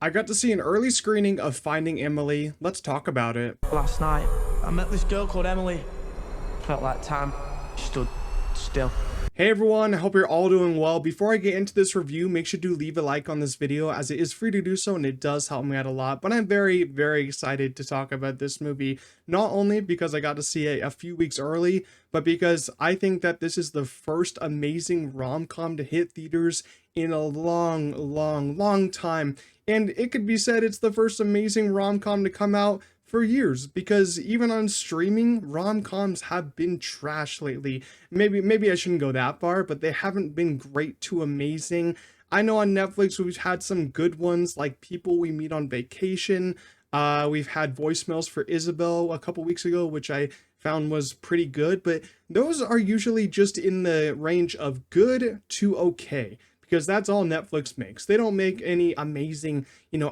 I got to see an early screening of Finding Emily. Let's talk about it. Last night, I met this girl called Emily. Felt like time stood still. Hey everyone, I hope you're all doing well. Before I get into this review, make sure to leave a like on this video as it is free to do so and it does help me out a lot. But I'm very, very excited to talk about this movie, not only because I got to see it a few weeks early, but because I think that this is the first amazing rom-com to hit theaters in a long time. And it could be said it's the first amazing rom-com to come out for years, because even on streaming, rom-coms have been trash lately. Maybe I shouldn't go that far, but they haven't been great to amazing. I know on Netflix we've had some good ones like People We Meet on Vacation. We've had Voicemails for Isabel a couple weeks ago, which I found was pretty good, but those are usually just in the range of good to okay, because that's all Netflix makes. They don't make any amazing,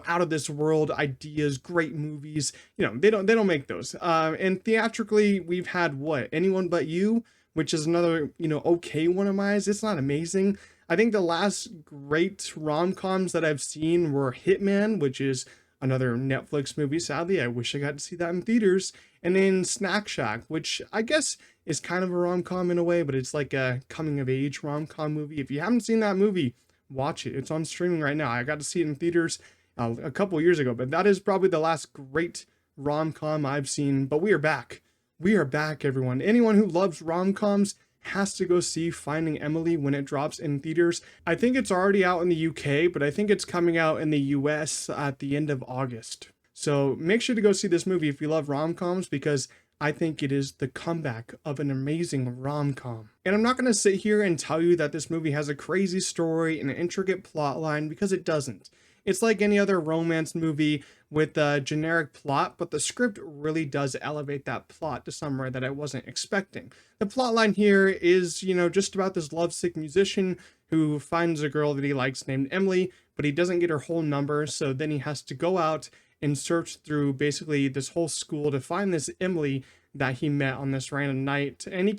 out of this world ideas, great movies. They don't make those. And theatrically, we've had what? Anyone But You, which is another, okay one of mine. It's not amazing. I think the last great rom-coms that I've seen were Hitman, which is another Netflix movie. Sadly, I wish I got to see that in theaters. And then Snack Shack, which I guess is kind of a rom-com in a way, but it's like a coming-of-age rom-com movie. If you haven't seen that movie, watch it. It's on streaming right now. I got to see it in theaters a couple years ago, but that is probably the last great rom-com I've seen. But we are back. We are back, everyone. Anyone who loves rom-coms has to go see Finding Emily when it drops in theaters. I think it's already out in the UK, but I think it's coming out in the US at the end of August. So make sure to go see this movie if you love rom-coms, because I think it is the comeback of an amazing rom-com. And I'm not going to sit here and tell you that this movie has a crazy story and an intricate plot line, because it doesn't. It's like any other romance movie with a generic plot, but the script really does elevate that plot to somewhere that I wasn't expecting. The plot line here is, just about this lovesick musician who finds a girl that he likes named Emily, but he doesn't get her whole number, so then he has to go out and search through basically this whole school to find this Emily that he met on this random night, and he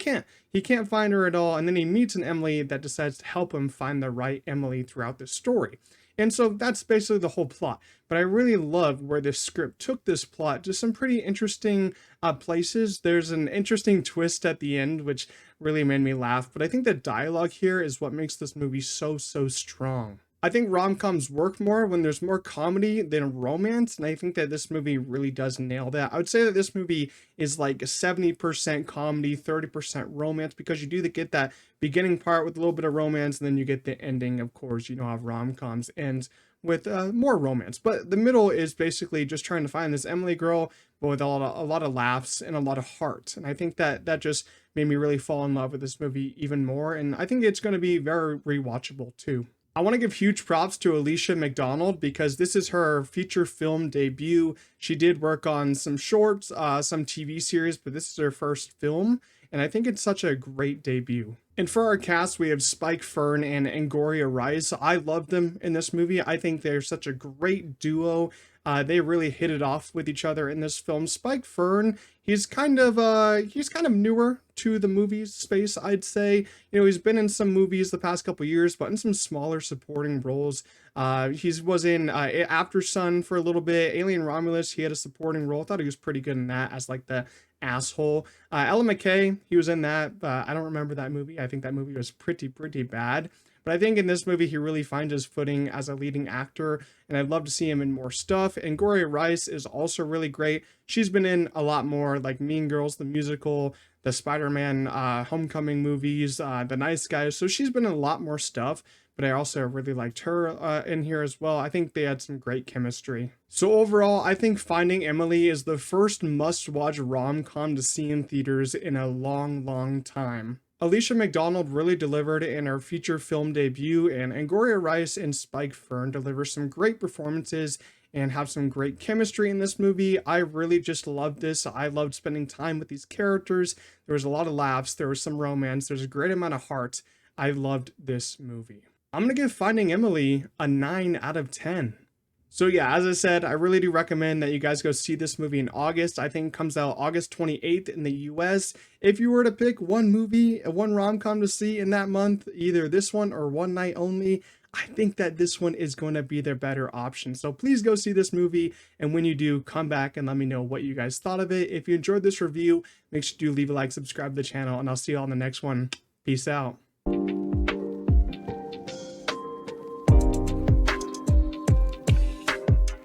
can't find her at all. And then he meets an Emily that decides to help him find the right Emily throughout this story. And so that's basically the whole plot. But I really love where this script took this plot to some pretty interesting places. There's an interesting twist at the end, which really made me laugh. But I think the dialogue here is what makes this movie so strong. I think rom-coms work more when there's more comedy than romance, and I think that this movie really does nail that. I would say that this movie is like 70% comedy, 30% romance, because you do get that beginning part with a little bit of romance, and then you get the ending. Of course, how rom-coms ends with more romance, but the middle is basically just trying to find this Emily girl, but with a lot of laughs and a lot of heart. And I think that just made me really fall in love with this movie even more, and I think it's going to be very rewatchable too. I want to give huge props to Alicia McDonald, because this is her feature film debut. She did work on some shorts, some TV series, but this is her first film, and I think it's such a great debut. And for our cast, we have Spike Fern and Angoria Rice. I love them in this movie. I think they're such a great duo. They really hit it off with each other in this film. Spike Fern, he's kind of newer to the movies space, I'd say. He's been in some movies the past couple years, but in some smaller supporting roles. He was in After Sun for a little bit. Alien Romulus, he had a supporting role. I thought he was pretty good in that as like the asshole. Ella McKay, he was in that. I don't remember that movie. I think that movie was pretty bad. But I think in this movie, he really finds his footing as a leading actor, and I'd love to see him in more stuff. And Gloria Rice is also really great. She's been in a lot more, like Mean Girls, the musical, the Spider-Man Homecoming movies, The Nice Guys. So she's been in a lot more stuff, but I also really liked her in here as well. I think they had some great chemistry. So overall, I think Finding Emily is the first must-watch rom-com to see in theaters in a long time. Alicia McDonald really delivered in her feature film debut, and Angoria Rice and Spike Fern deliver some great performances and have some great chemistry in this movie. I really just loved this. I loved spending time with these characters. There was a lot of laughs. There was some romance. There's a great amount of heart. I loved this movie. I'm going to give Finding Emily a 9 out of 10. So yeah, as I said, I really do recommend that you guys go see this movie in August. I think it comes out August 28th in the US. If you were to pick one movie, one rom-com to see in that month, either this one or One Night Only, I think that this one is going to be their better option. So please go see this movie, and when you do, come back and let me know what you guys thought of it. If you enjoyed this review, make sure to leave a like, subscribe to the channel, and I'll see you all in the next one. Peace out.